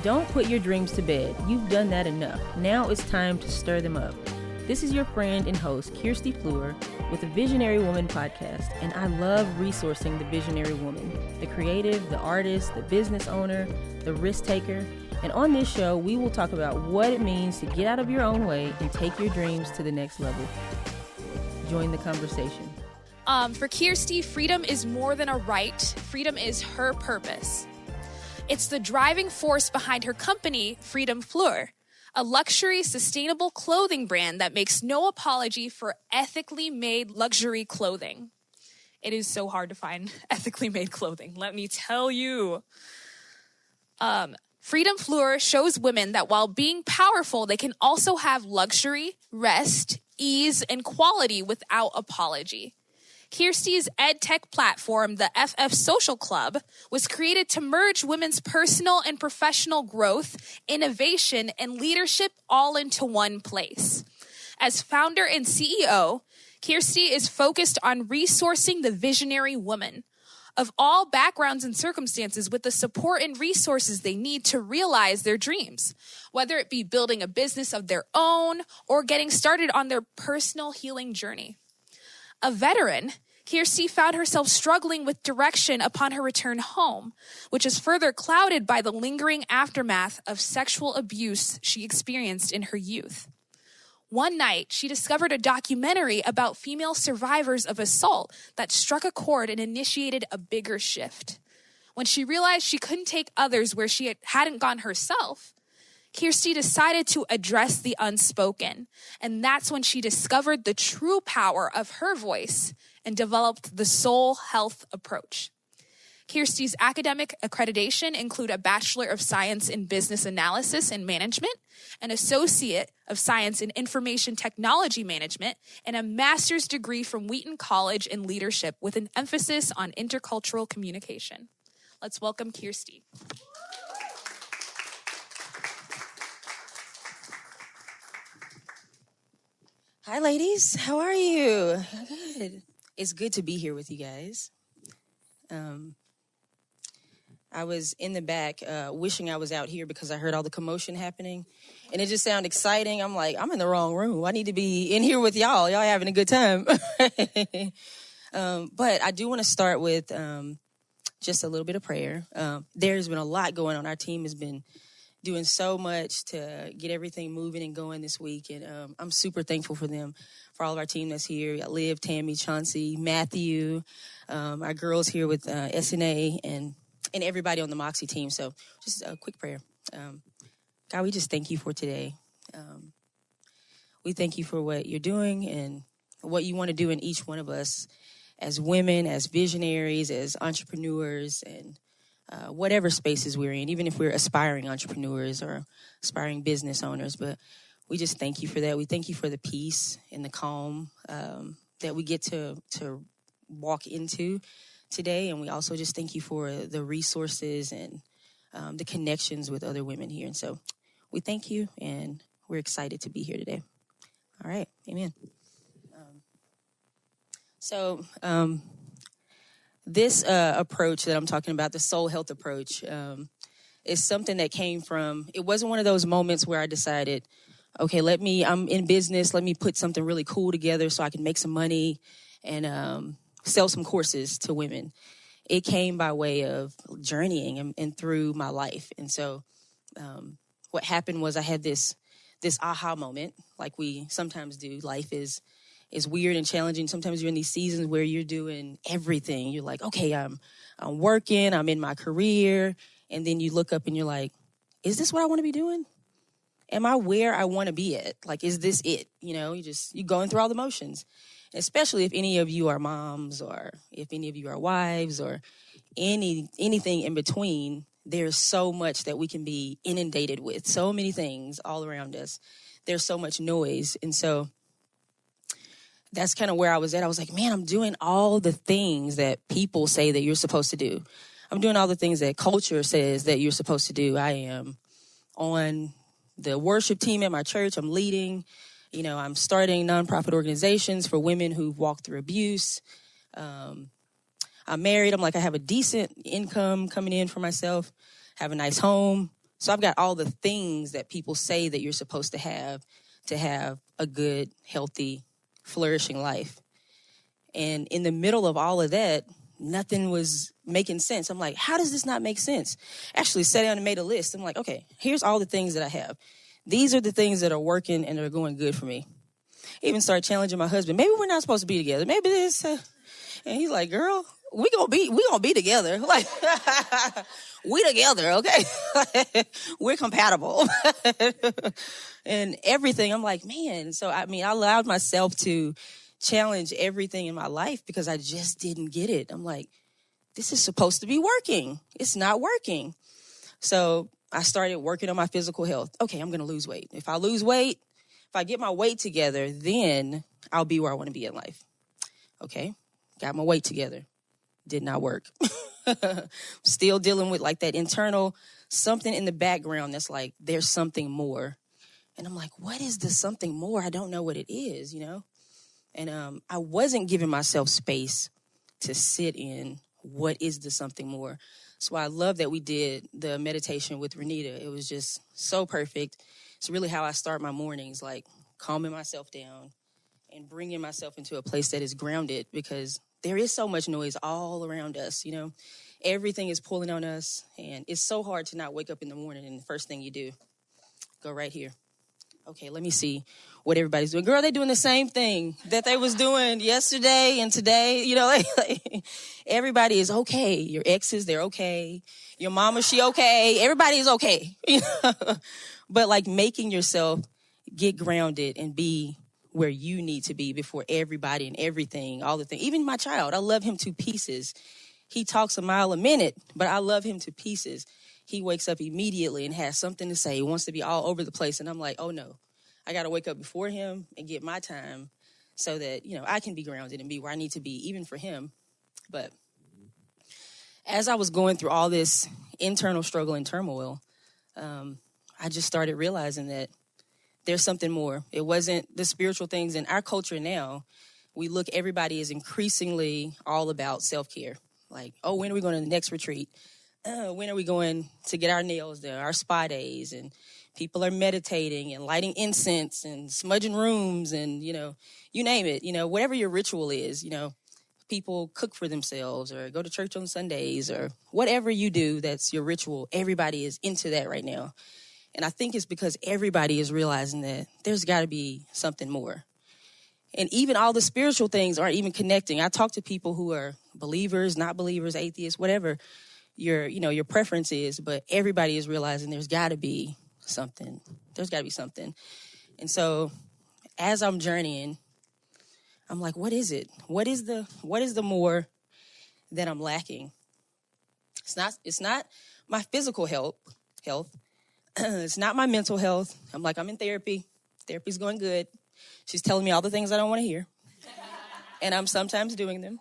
Don't put your dreams to bed. You've done that enough. Now it's time to stir them up. This is your friend and host, Kirstie Fleur, with the Visionary Woman podcast, and I love resourcing the visionary woman, the creative, the artist, the business owner, the risk taker. And on this show, we will talk about what it means to get out of your own way and take your dreams to the next level. Join the conversation. For Kirstie, freedom is more than a right. Freedom is her purpose. It's the driving force behind her company, Freedom Fleur, a luxury, sustainable clothing brand that makes no apology for ethically made luxury clothing. It is so hard to find ethically made clothing, let me tell you. Freedom Fleur shows women that while being powerful, they can also have luxury, rest, ease, and quality without apology. Kirstie's EdTech platform, the FF Social Club, was created to merge women's personal and professional growth, innovation, and leadership all into one place. As founder and CEO, Kirstie is focused on resourcing the visionary woman of all backgrounds and circumstances with the support and resources they need to realize their dreams, whether it be building a business of their own or getting started on their personal healing journey. A veteran, Kirstie found herself struggling with direction upon her return home, which is further clouded by the lingering aftermath of sexual abuse she experienced in her youth. One night, she discovered a documentary about female survivors of assault that struck a chord and initiated a bigger shift. When she realized she couldn't take others where she hadn't gone herself, Kirstie decided to address the unspoken, and that's when she discovered the true power of her voice and developed the soul health approach. Kirstie's academic accreditation include a Bachelor of Science in Business Analysis and Management, an Associate of Science in Information Technology Management, and a master's degree from Wheaton College in Leadership with an emphasis on intercultural communication. Let's welcome Kirstie. Hi, ladies. How are you? Good. It's good to be here with you guys. I was in the back wishing I was out here because I heard all the commotion happening, and it just sounded exciting. I'm like, I'm in the wrong room. I need to be in here with y'all. Y'all having a good time. But I do want to start with just a little bit of prayer. There's been a lot going on. Our team has been doing so much to get everything moving and going this week. And I'm super thankful for them, for all of our team that's here. We got Liv, Tammy, Chauncey, Matthew, our girls here with SNA, and everybody on the Moxie team. So just a quick prayer. God, we just thank you for today. We thank you for what you're doing and what you want to do in each one of us as women, as visionaries, as entrepreneurs, and whatever spaces we're in, even if we're aspiring entrepreneurs or aspiring business owners. But we just thank you for that. We thank you for the peace and the calm that we get to walk into today. And we also just thank you for the resources and the connections with other women here. And so we thank you, and we're excited to be here today. All right. Amen. This approach that I'm talking about, the soul health approach, is something that came from, it wasn't one of those moments where I decided, okay, I'm in business, let me put something really cool together so I can make some money and sell some courses to women. It came by way of journeying and through my life. And so what happened was I had this aha moment, like we sometimes do. Life is weird and challenging. Sometimes you're in these seasons where you're doing everything. You're like, okay, I'm working, I'm in my career. And then you look up and you're like, is this what I want to be doing? Am I where I want to be at? Like, is this it? You know, you're going through all the motions. Especially if any of you are moms, or if any of you are wives, or anything in between. There's so much that we can be inundated with. So many things all around us. There's so much noise. And so that's kind of where I was at. I was like, man, I'm doing all the things that people say that you're supposed to do. I'm doing all the things that culture says that you're supposed to do. I am on the worship team at my church. I'm leading. I'm starting nonprofit organizations for women who've walked through abuse. I'm married. I'm like, I have a decent income coming in for myself, have a nice home. So I've got all the things that people say that you're supposed to have a good, healthy, flourishing life. And in the middle of all of that, nothing was making sense. I'm like, how does this not make sense? Actually sat down and made a list. I'm like, okay, here's all the things that I have. These are the things that are working and are going good for me. Even started challenging my husband. Maybe we're not supposed to be together. Maybe this. And he's like, girl, we gonna be together. Like, we together, okay? We're compatible. And everything. I'm like, man. So, I allowed myself to challenge everything in my life because I just didn't get it. I'm like, this is supposed to be working. It's not working. So I started working on my physical health. Okay, I'm going to lose weight. If I lose weight, if I get my weight together, then I'll be where I want to be in life. Okay, got my weight together. Did not work. Still dealing with like that internal something in the background that's like, there's something more. And I'm like, what is the something more? I don't know what it is, And I wasn't giving myself space to sit in what is the something more. So I love that we did the meditation with Renita. It was just so perfect. It's really how I start my mornings, like calming myself down and bringing myself into a place that is grounded, because there is so much noise all around us, Everything is pulling on us, and it's so hard to not wake up in the morning and the first thing you do, go right here. Okay, let me see what everybody's doing. Girl, they're doing the same thing that they was doing yesterday and today. Everybody is okay. Your exes, they're okay. Your mama, she okay. Everybody is okay. But like making yourself get grounded and be where you need to be before everybody and everything, all the things. Even my child, I love him to pieces. He talks a mile a minute, but I love him to pieces. He wakes up immediately and has something to say. He wants to be all over the place. And I'm like, oh, no, I got to wake up before him and get my time so that, I can be grounded and be where I need to be, even for him. But as I was going through all this internal struggle and turmoil, I just started realizing that there's something more. It wasn't the spiritual things. In our culture now, everybody is increasingly all about self-care. Like, oh, when are we going to the next retreat? When are we going to get our nails done, our spa days? And people are meditating and lighting incense and smudging rooms and, you name it, whatever your ritual is, people cook for themselves or go to church on Sundays or whatever you do that's your ritual. Everybody is into that right now. And I think it's because everybody is realizing that there's got to be something more. And even all the spiritual things aren't even connecting. I talk to people who are believers, not believers, atheists, whatever your preference is, but everybody is realizing there's got to be something. There's got to be something. And so as I'm journeying, I'm like, what is it? What is the more that I'm lacking? It's not my physical health. It's not my mental health. I'm in therapy. Therapy's going good. She's telling me all the things I don't want to hear. And I'm sometimes doing them.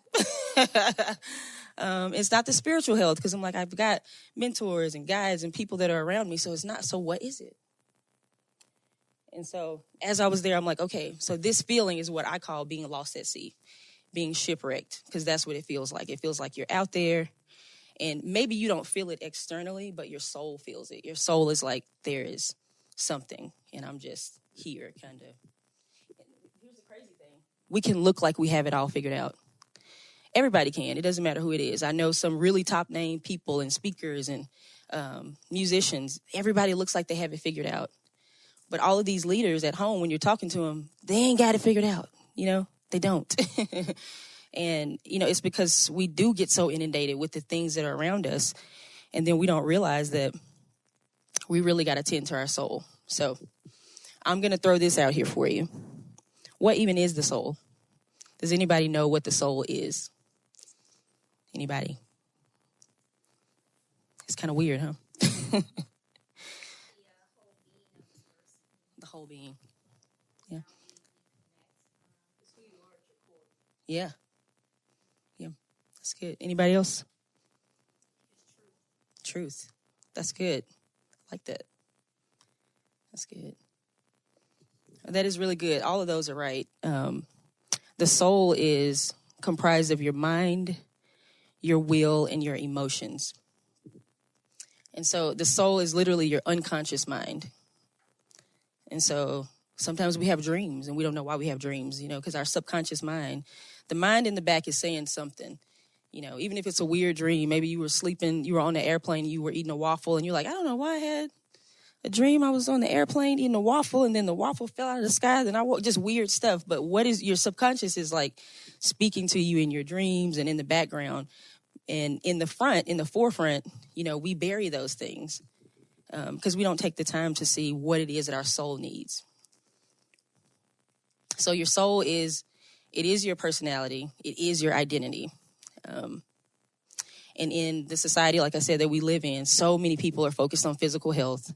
It's not the spiritual health, because I've got mentors and guides and people that are around me. So it's not, so what is it? And so as I was there, I'm like, okay, so this feeling is what I call being lost at sea, being shipwrecked, because that's what it feels like. It feels like you're out there and maybe you don't feel it externally, but your soul feels it. Your soul is like, there is something and I'm just here kind of. Here's the crazy thing. We can look like we have it all figured out. Everybody can. It doesn't matter who it is. I know some really top name people and speakers and musicians. Everybody looks like they have it figured out. But all of these leaders at home, when you're talking to them, they ain't got it figured out. They don't. And, it's because we do get so inundated with the things that are around us. And then we don't realize that we really got to tend to our soul. So I'm going to throw this out here for you. What even is the soul? Does anybody know what the soul is? Anybody? It's kind of weird, huh? The whole being. Yeah. Yeah. Yeah. That's good. Anybody else? Truth. That's good. I like that. That's good. That is really good. All of those are right. The soul is comprised of your mind, your will, and your emotions. And so the soul is literally your unconscious mind. And so sometimes we have dreams and we don't know why we have dreams, because our subconscious mind, the mind in the back is saying something. Even if it's a weird dream, maybe you were sleeping, you were on the airplane, you were eating a waffle, and you're like, I don't know why I had a dream I was on the airplane eating a waffle, and then the waffle fell out of the sky, then I woke, just weird stuff. But what is your subconscious is like speaking to you in your dreams and in the background. And in the forefront, we bury those things because we don't take the time to see what it is that our soul needs. So your soul it is your personality. It is your identity. And in the society, like I said, that we live in, so many people are focused on physical health.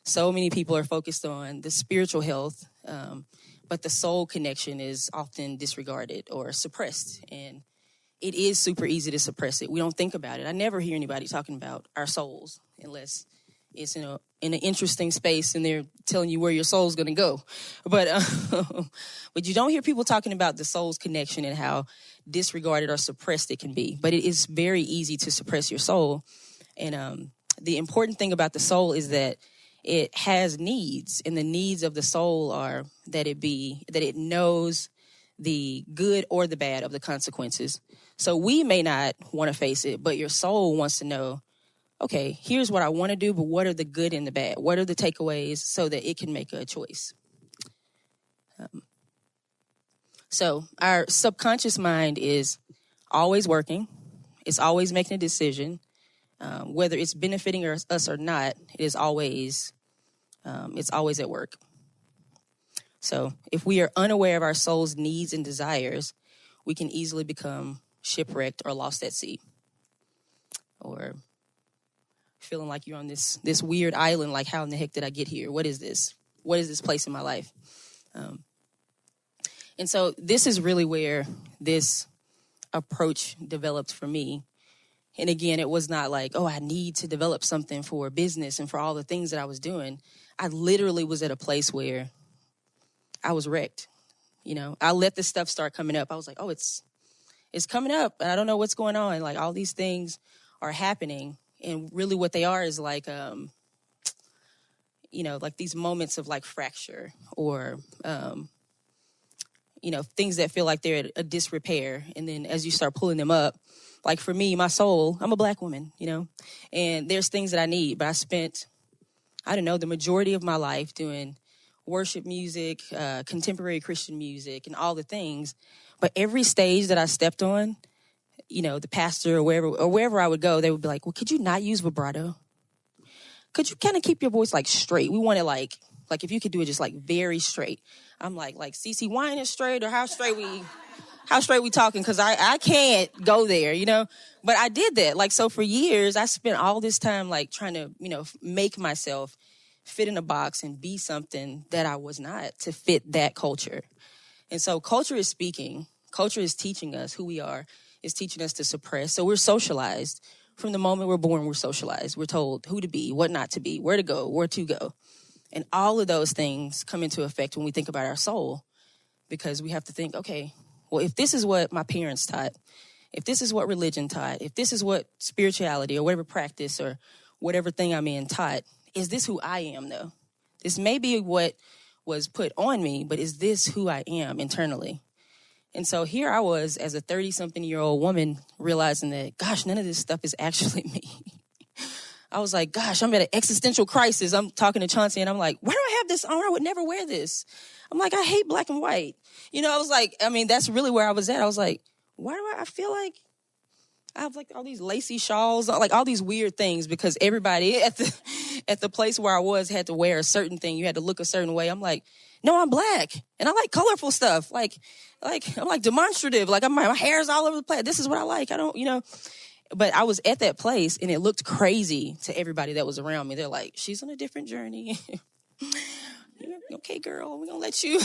So many people are focused on the spiritual health. But the soul connection is often disregarded or suppressed. And it is super easy to suppress it. We don't think about it. I never hear anybody talking about our souls unless it's in an interesting space and they're telling you where your soul's going to go. But you don't hear people talking about the soul's connection and how disregarded or suppressed it can be. But it is very easy to suppress your soul. And the important thing about the soul is that it has needs, and the needs of the soul are that it knows the good or the bad of the consequences. So we may not want to face it, but your soul wants to know, okay, here's what I want to do, but what are the good and the bad? What are the takeaways so that it can make a choice? So our subconscious mind is always working. It's always making a decision. Whether it's benefiting us or not, it is always at work. So if we are unaware of our soul's needs and desires, we can easily become shipwrecked or lost at sea, or feeling like you're on this weird island, like, how in the heck did I get here? What is this? What is this place in my life? And so this is really where this approach developed for me. And again, it was not like, oh, I need to develop something for business and for all the things that I was doing. I literally was at a place where I was wrecked. I let this stuff start coming up. I was like, oh, it's coming up, and I don't know what's going on. Like, all these things are happening, and really what they are is like, like these moments of like fracture or, things that feel like they're at a disrepair. And then as you start pulling them up, like for me, my soul, I'm a Black woman, and there's things that I need, but I spent, the majority of my life doing worship music, contemporary Christian music, and all the things. But every stage that I stepped on, the pastor or wherever I would go, they would be like, well, could you not use vibrato? Could you kind of keep your voice like straight? We want it like if you could do it just like very straight. I'm like CeCe Wine is straight, or how straight we talking? Because I can't go there, But I did that. Like, so for years, I spent all this time like trying to, make myself fit in a box and be something that I was not, to fit that culture. And so culture is speaking. Culture is teaching us who we are. It's teaching us to suppress. So we're socialized. From the moment we're born, we're socialized. We're told who to be, what not to be, where to go, where to go. And all of those things come into effect when we think about our soul, because we have to think, okay, well, if this is what my parents taught, if this is what religion taught, if this is what spirituality or whatever practice or whatever thing I'm in taught, is this who I am, though? This may be what was put on me, but is this who I am internally? And so here I was as a 30-something-year-old woman realizing that, gosh, none of this stuff is actually me. I was like, gosh, I'm at an existential crisis. I'm talking to Chauncey, and I'm like, why do I have this on? I would never wear this. I'm like, I hate black and white. I was like, that's really where I was at. I was like, why do I feel like I have like all these lacy shawls, like all these weird things, because everybody at the place where I was had to wear a certain thing. You had to look a certain way. I'm like, no, I'm black and I like colorful stuff. Like I'm like demonstrative. Like my hair's all over the place. This is what I like. I don't, but I was at that place and it looked crazy to everybody that was around me. They're like, she's on a different journey. Okay, girl, we're gonna let you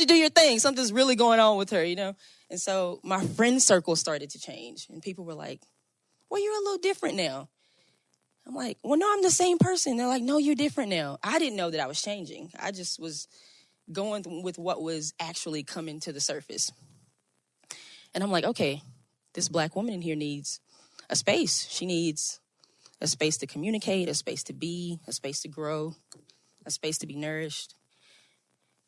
do your thing. Something's really going on with her, And so my friend circle started to change, and people were like, well, you're a little different now. I'm like, well, no, I'm the same person. They're like, no, you're different now. I didn't know that I was changing. I just was going with what was actually coming to the surface. And I'm like, okay, this black woman in here needs a space. She needs a space to communicate, a space to be, a space to grow, a space to be nourished.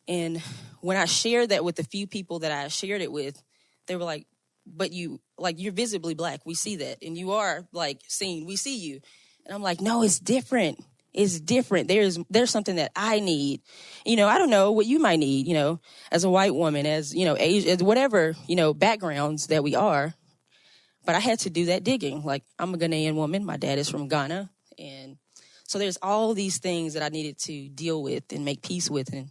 And when I shared that with the few people that I shared it with, they were like, but you're visibly Black. We see that. And you are seen. We see you. And I'm like, no, it's different. It's different. There's something that I need. I don't know what you might need, as a white woman, as, Asian, as whatever, backgrounds that we are. But I had to do that digging. I'm a Ghanaian woman. My dad is from Ghana. And so there's all these things that I needed to deal with and make peace with. And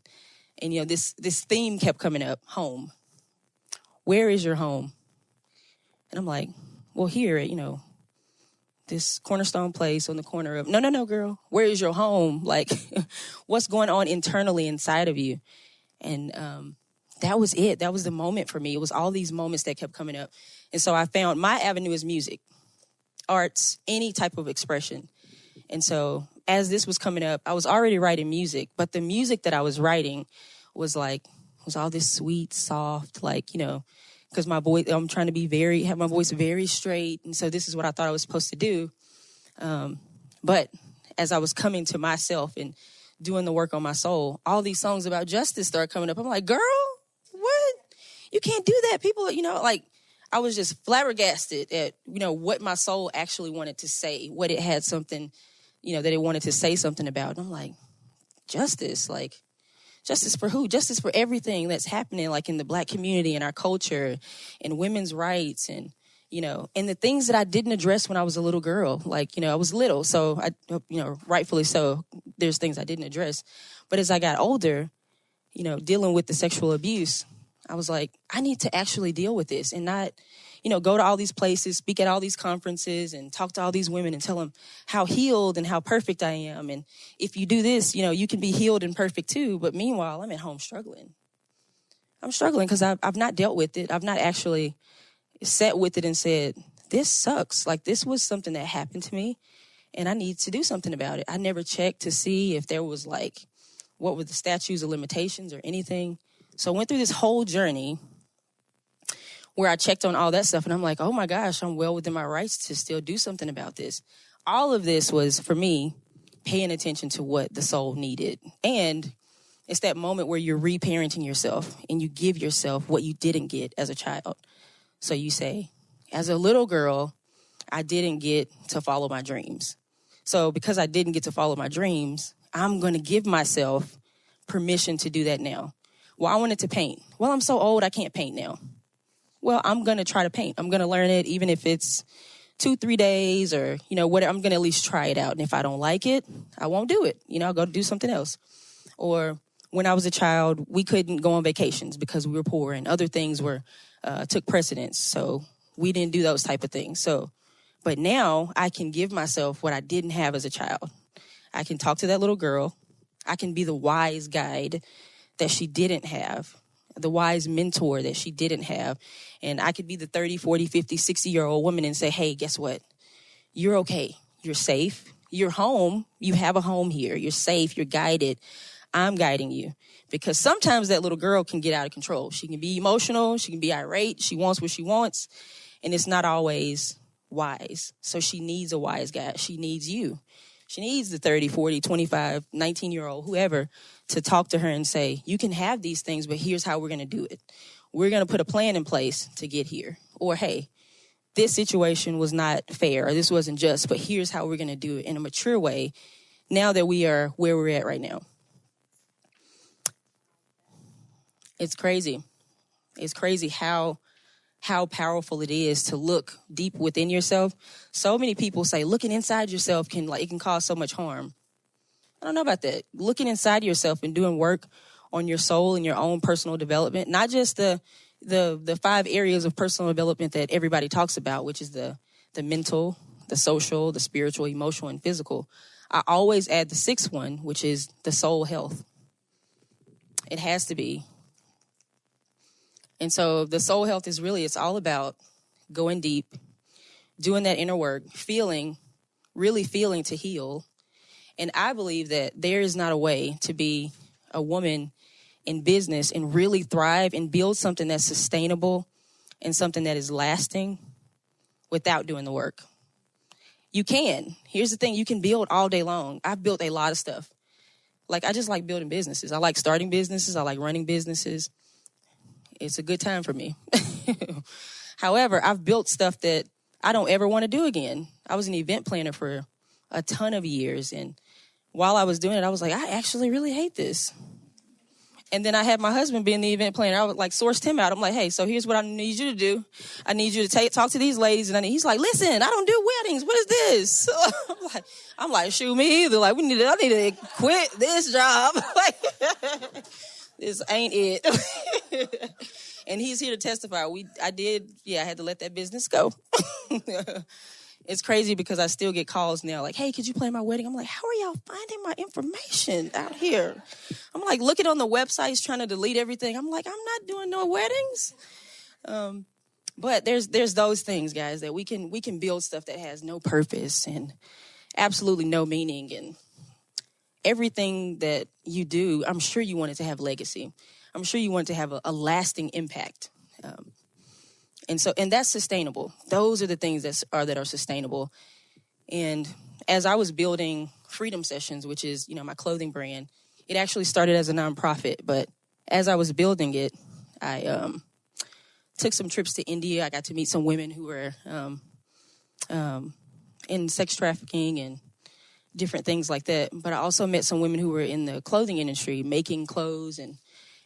this theme kept coming up, home. Where is your home? And I'm like, well, here at, this Cornerstone place on the corner of, no, girl, where is your home? What's going on internally inside of you? And that was it. That was the moment for me. It was all these moments that kept coming up. And so I found my avenue is music, arts, any type of expression. And so as this was coming up, I was already writing music, but the music that I was writing was all this sweet, soft, because my voice, I'm trying to have my voice very straight. And so this is what I thought I was supposed to do. But as I was coming to myself and doing the work on my soul, all these songs about justice started coming up. I'm like, girl, what? You can't do that. People, I was just flabbergasted at, what my soul actually wanted to say, what it had something, that it wanted to say something about. And I'm like, justice, justice for who? Justice for everything that's happening, in the Black community and our culture and women's rights and, and the things that I didn't address when I was a little girl. I was little, so rightfully so, there's things I didn't address. But as I got older, dealing with the sexual abuse, I was like, I need to actually deal with this and not, go to all these places, speak at all these conferences and talk to all these women and tell them how healed and how perfect I am. And if you do this, you can be healed and perfect too. But meanwhile, I'm at home struggling. I'm struggling because I've not dealt with it. I've not actually sat with it and said, this sucks. This was something that happened to me and I need to do something about it. I never checked to see if there was what were the statutes of limitations or anything. So I went through this whole journey where I checked on all that stuff. And I'm like, oh my gosh, I'm well within my rights to still do something about this. All of this was, for me, paying attention to what the soul needed. And it's that moment where you're reparenting yourself and you give yourself what you didn't get as a child. So you say, as a little girl, I didn't get to follow my dreams. So because I didn't get to follow my dreams, I'm going to give myself permission to do that now. Well, I wanted to paint. Well, I'm so old, I can't paint now. Well, I'm going to try to paint. I'm going to learn it, even if it's 2-3 days or, whatever. I'm going to at least try it out. And if I don't like it, I won't do it. I'll go do something else. Or when I was a child, we couldn't go on vacations because we were poor and other things took precedence. So we didn't do those type of things. But now I can give myself what I didn't have as a child. I can talk to that little girl. I can be the wise guide that she didn't have, the wise mentor that she didn't have. And I could be the 30, 40, 50, 60-year-old woman and say, hey, guess what? You're okay. You're safe. You're home. You have a home here. You're safe. You're guided. I'm guiding you. Because sometimes that little girl can get out of control. She can be emotional. She can be irate. She wants what she wants. And it's not always wise. So she needs a wise guy. She needs you. She needs the 30, 40, 25, 19-year-old, whoever, to talk to her and say, you can have these things, but here's how we're going to do it. We're going to put a plan in place to get here. Or, hey, this situation was not fair, or this wasn't just, but here's how we're going to do it in a mature way now that we are where we're at right now. It's crazy. It's crazy how powerful it is to look deep within yourself. So many people say looking inside yourself it can cause so much harm. I don't know about that. Looking inside yourself and doing work on your soul and your own personal development, not just the 5 areas of personal development that everybody talks about, which is the mental, the social, the spiritual, emotional, and physical. I always add the 6th one, which is the soul health. It has to be. And so the soul health is it's all about going deep, doing that inner work, really feeling to heal. And I believe that there is not a way to be a woman in business and really thrive and build something that's sustainable and something that is lasting without doing the work. You can. Here's the thing. You can build all day long. I've built a lot of stuff. Like, I just like building businesses. I like starting businesses. I like running businesses. It's a good time for me. However, I've built stuff that I don't ever want to do again. I was an event planner for a ton of years. And while I was doing it, I was like, I actually really hate this. And then I had my husband being the event planner. I would like sourced him out. I'm like, hey, so here's what I need you to do. I need you to talk to these ladies. And he's like, listen, I don't do weddings. What is this? I'm like, shoot, me either. Like, I need to quit this job. Like, this ain't it. And he's here to testify. I had to let that business go. It's crazy because I still get calls now like, hey, could you plan my wedding? I'm like, how are y'all finding my information out here? I'm like looking on the websites, trying to delete everything. I'm like, I'm not doing no weddings. But there's those things, guys, that we can build stuff that has no purpose and absolutely no meaning. And everything that you do, I'm sure you want it to have legacy. I'm sure you want it to have a lasting impact. And that's sustainable. Those are the things that are sustainable. And as I was building Freedom Sessions, which is, my clothing brand, it actually started as a nonprofit. But as I was building it, I took some trips to India. I got to meet some women who were in sex trafficking and different things like that. But I also met some women who were in the clothing industry, making clothes. And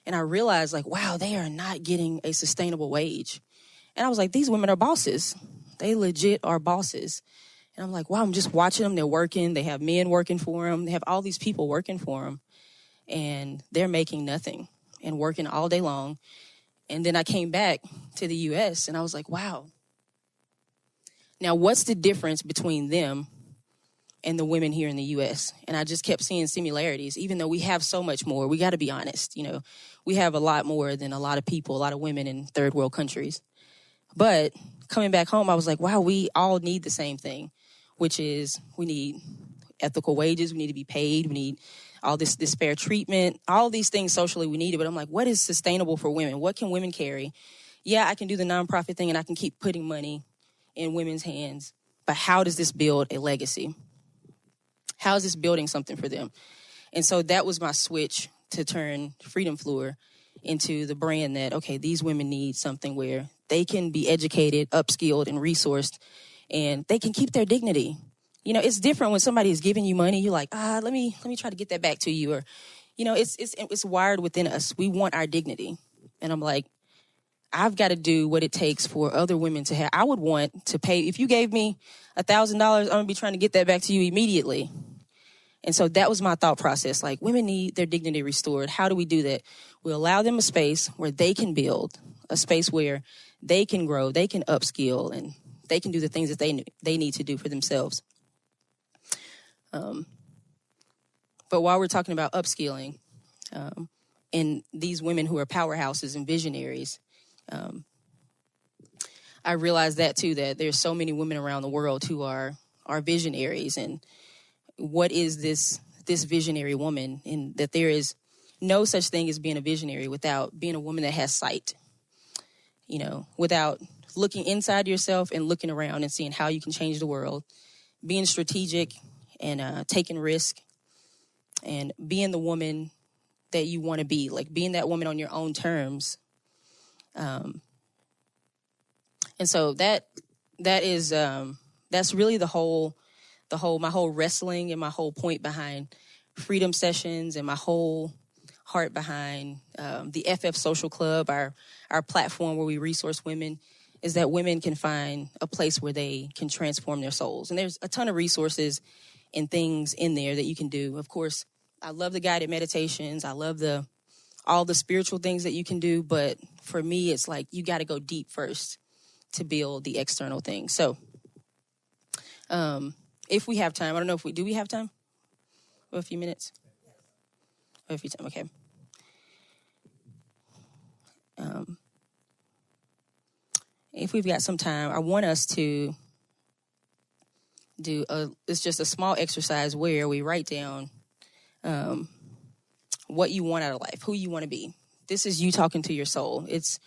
I realized, like, wow, they are not getting a sustainable wage. And I was like, these women are bosses. They legit are bosses. And I'm like, wow, I'm just watching them. They're working. They have men working for them. They have all these people working for them. And they're making nothing and working all day long. And then I came back to the U.S. and I was like, wow. Now, what's the difference between them and the women here in the U.S.? And I just kept seeing similarities, even though we have so much more. We got to be honest. We have a lot more than a lot of people, a lot of women in third world countries. But coming back home, I was like, wow, we all need the same thing, which is we need ethical wages. We need to be paid. We need all this fair treatment, all these things socially we need it. But I'm like, what is sustainable for women? What can women carry? Yeah, I can do the nonprofit thing and I can keep putting money in women's hands. But how does this build a legacy? How is this building something for them? And so that was my switch to turn Freedom Fleur into the brand that, okay, these women need something where they can be educated, upskilled, and resourced, and they can keep their dignity. It's different when somebody is giving you money. You're like, let me try to get that back to you. Or, it's wired within us. We want our dignity. And I'm like, I've got to do what it takes for other women to have. I would want to pay. If you gave me $1,000, I'm going to be trying to get that back to you immediately. And so that was my thought process. Like, women need their dignity restored. How do we do that? We allow them a space where they can build, a space where they can grow, they can upskill, and they can do the things that they need to do for themselves. But while we're talking about upskilling, and these women who are powerhouses and visionaries, I realized that too, that there's so many women around the world who are visionaries. And what is this visionary woman? And that there is no such thing as being a visionary without being a woman that has sight. Without looking inside yourself and looking around and seeing how you can change the world, being strategic and taking risk, and being the woman that you want to be, like being that woman on your own terms. And so that is that's really my whole wrestling and my whole point behind Freedom Sessions and my whole heart behind the FF Social Club, our platform where we resource women, is that women can find a place where they can transform their souls. And there's a ton of resources and things in there that you can do. Of course, I love the guided meditations. I love all the spiritual things that you can do. But for me, it's like you got to go deep first to build the external things. So if we have time, I don't know if do we have time? For a few minutes? A few time, okay. If we've got some time, I want us to it's just a small exercise where we write down what you want out of life, who you want to be. This is you talking to your soul. It's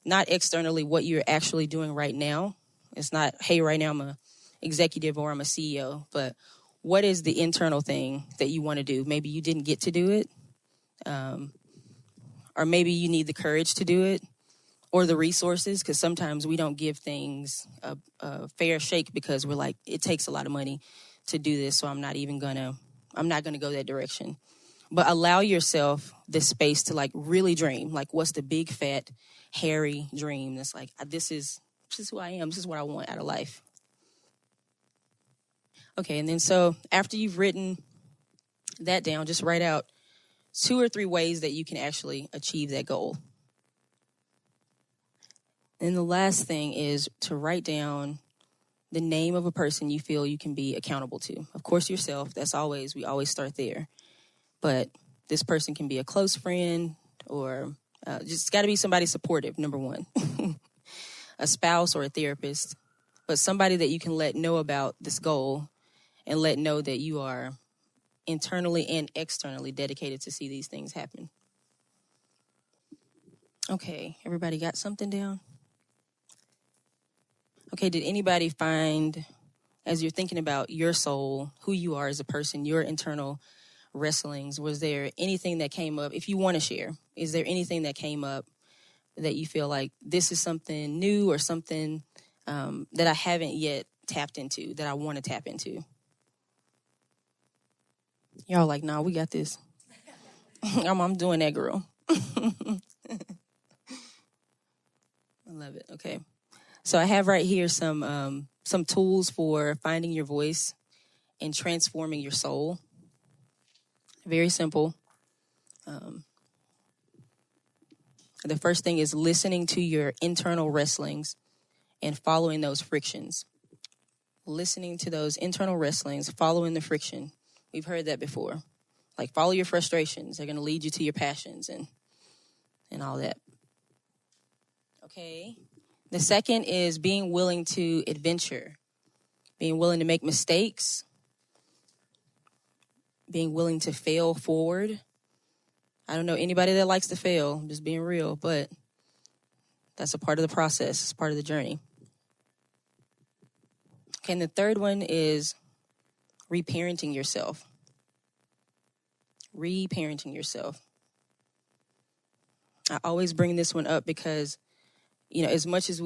not externally what you're actually doing right now. It's not, hey, right now I'm a executive or I'm a CEO, but what is the internal thing that you want to do? Maybe you didn't get to do it, or maybe you need the courage to do it, or the resources, because sometimes we don't give things a fair shake because we're like, it takes a lot of money to do this, so I'm not gonna go that direction. But allow yourself the space to like really dream. Like, what's the big, fat, hairy dream that's like, this is who I am. This is what I want out of life. Okay, and then so after you've written that down, just write out 2 or 3 ways that you can actually achieve that goal. And the last thing is to write down the name of a person you feel you can be accountable to. Of course, yourself. We always start there. But this person can be a close friend, or just got to be somebody supportive, number one. A spouse or a therapist, but somebody that you can let know about this goal and let know that you are internally and externally dedicated to see these things happen. Okay, everybody got something down? Okay, did anybody find, as you're thinking about your soul, who you are as a person, your internal wrestlings, was there anything that came up? If you want to share, is there anything that came up that you feel like this is something new or something that I haven't yet tapped into, that I want to tap into? Y'all like, nah, we got this. I'm doing that, girl. I love it. Okay. So I have right here some tools for finding your voice and transforming your soul. Very simple. The first thing is listening to your internal wrestlings and following those frictions. Listening to those internal wrestlings, following the friction. We've heard that before. Like, follow your frustrations. They're going to lead you to your passions and all that. Okay. The second is being willing to adventure. Being willing to make mistakes. Being willing to fail forward. I don't know anybody that likes to fail, I'm just being real, but that's a part of the process. It's part of the journey. Okay, and the third one is reparenting yourself. Reparenting yourself. I always bring this one up because, you know, as much as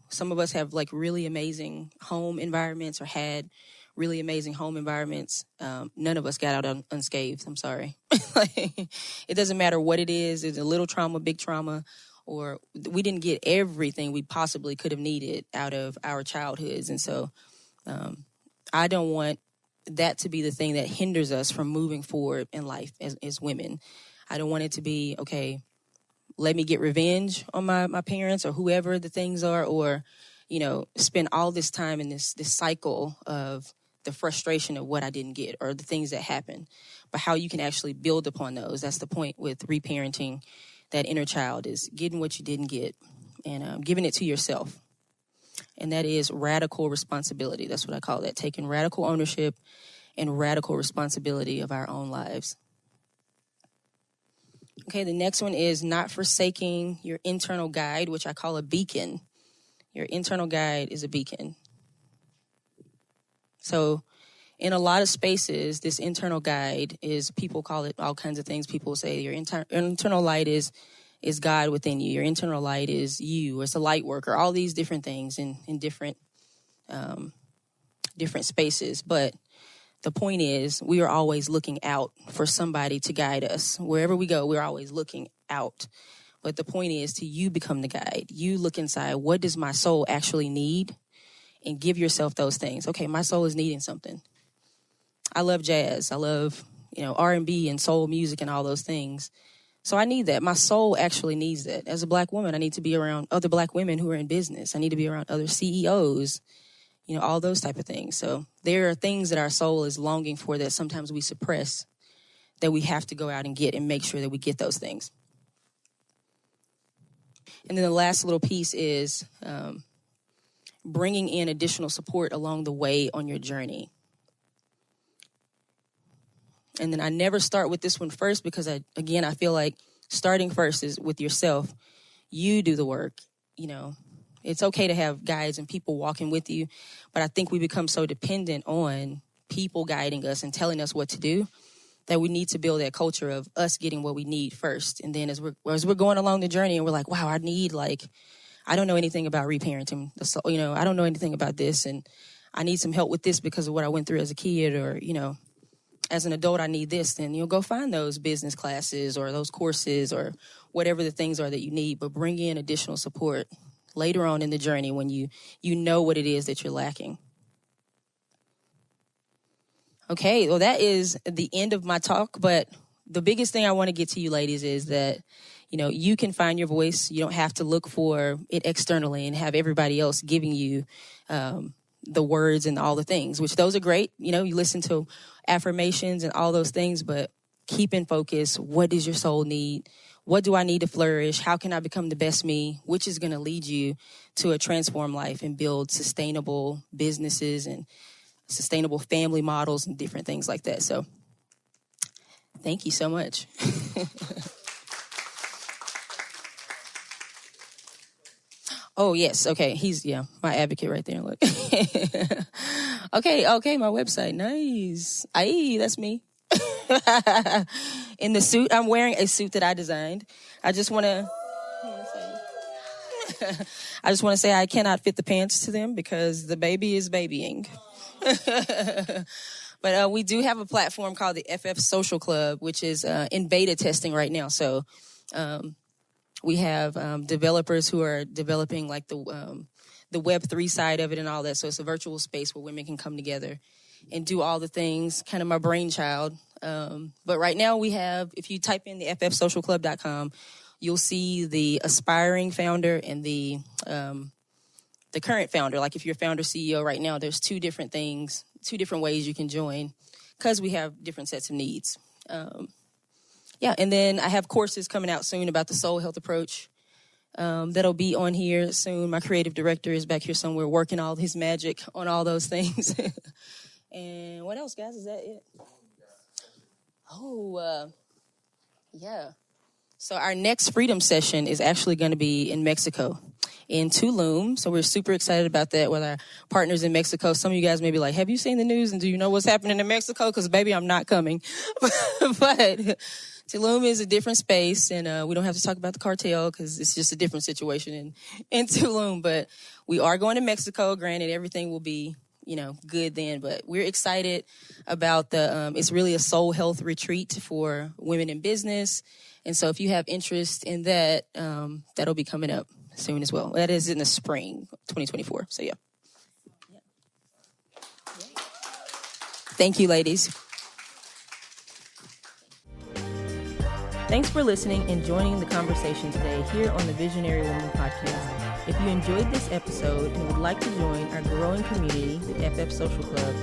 some of us have like really amazing home environments or had really amazing home environments, none of us got out unscathed. I'm sorry. It doesn't matter what it is. It's a little trauma, big trauma, or we didn't get everything we possibly could have needed out of our childhoods. And so I don't want that to be the thing that hinders us from moving forward in life as women. I don't want it to be, okay, let me get revenge on my parents or whoever the things are, or, you know, spend all this time in this cycle of the frustration of what I didn't get or the things that happen, but how you can actually build upon those. That's the point with reparenting that inner child, is getting what you didn't get and giving it to yourself. And that is radical responsibility. That's what I call that, taking radical ownership and radical responsibility of our own lives. Okay, the next one is not forsaking your internal guide, which I call a beacon. Your internal guide is a beacon. So in a lot of spaces, this internal guide is, people call it all kinds of things. People say your internal light is God within you. Your internal light is you. It's a light worker. All these different things in different spaces. But the point is, we are always looking out for somebody to guide us. Wherever we go, we're always looking out. But the point is to you become the guide. You look inside. What does my soul actually need? And give yourself those things. Okay, my soul is needing something. I love jazz. I love, R&B and soul music and all those things. So I need that. My soul actually needs that. As a Black woman, I need to be around other Black women who are in business. I need to be around other CEOs, all those type of things. So there are things that our soul is longing for that sometimes we suppress, that we have to go out and get and make sure that we get those things. And then the last little piece is bringing in additional support along the way on your journey. And then I never start with this one first because, I feel like starting first is with yourself. You do the work, it's okay to have guides and people walking with you, but I think we become so dependent on people guiding us and telling us what to do that we need to build that culture of us getting what we need first. And then as we're going along the journey and we're like, wow, I don't know anything about reparenting. So, I don't know anything about this, and I need some help with this because of what I went through as a kid, or, as an adult, I need this. Then you'll go find those business classes or those courses or whatever the things are that you need, but bring in additional support later on in the journey when you know what it is that you're lacking. Okay, well, that is the end of my talk, but the biggest thing I want to get to you ladies is that, you can find your voice. You don't have to look for it externally and have everybody else giving you the words and all the things, which those are great. You listen to affirmations and all those things, but keep in focus. What does your soul need? What do I need to flourish? How can I become the best me? Which is going to lead you to a transformed life and build sustainable businesses and sustainable family models and different things like that. So thank you so much. Oh, yes. Okay. He's, my advocate right there. Look. Okay. My website. Nice. Aye, that's me. In the suit. I'm wearing a suit that I designed. I just want to say I cannot fit the pants to them because the baby is babying. But we do have a platform called the FF Social Club, which is in beta testing right now. So we have developers who are developing like the Web3 side of it and all that. So it's a virtual space where women can come together and do all the things, kind of my brainchild. But right now we have, if you type in the ffsocialclub.com, you'll see the aspiring founder and the current founder. Like if you're founder CEO right now, there's two different ways you can join because we have different sets of needs. And then I have courses coming out soon about the soul health approach. That'll be on here soon. My creative director is back here somewhere working all his magic on all those things. And what else, guys? Is that it? Yeah. So our next freedom session is actually going to be in Mexico, in Tulum. So we're super excited about that with our partners in Mexico. Some of you guys may be like, have you seen the news and do you know what's happening in Mexico? Because, baby, I'm not coming. But Tulum is a different space, and we don't have to talk about the cartel because it's just a different situation in Tulum. But we are going to Mexico. Granted, everything will be, good then. But we're excited about it's really a soul health retreat for women in business. And so if you have interest in that, that'll be coming up soon as well. That is in the spring 2024. So, yeah. Thank you, ladies. Thanks for listening and joining the conversation today here on the Visionary Woman Podcast. If you enjoyed this episode and would like to join our growing community, the FF Social Club,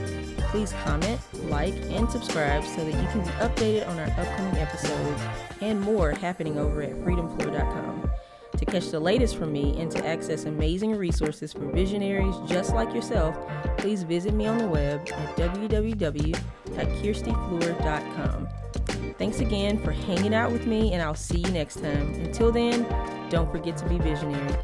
please comment, like, and subscribe so that you can be updated on our upcoming episodes and more happening over at freedomfleur.com. To catch the latest from me and to access amazing resources for visionaries just like yourself, please visit me on the web at www.kirstiefleur.com. Thanks again for hanging out with me, and I'll see you next time. Until then, don't forget to be visionary.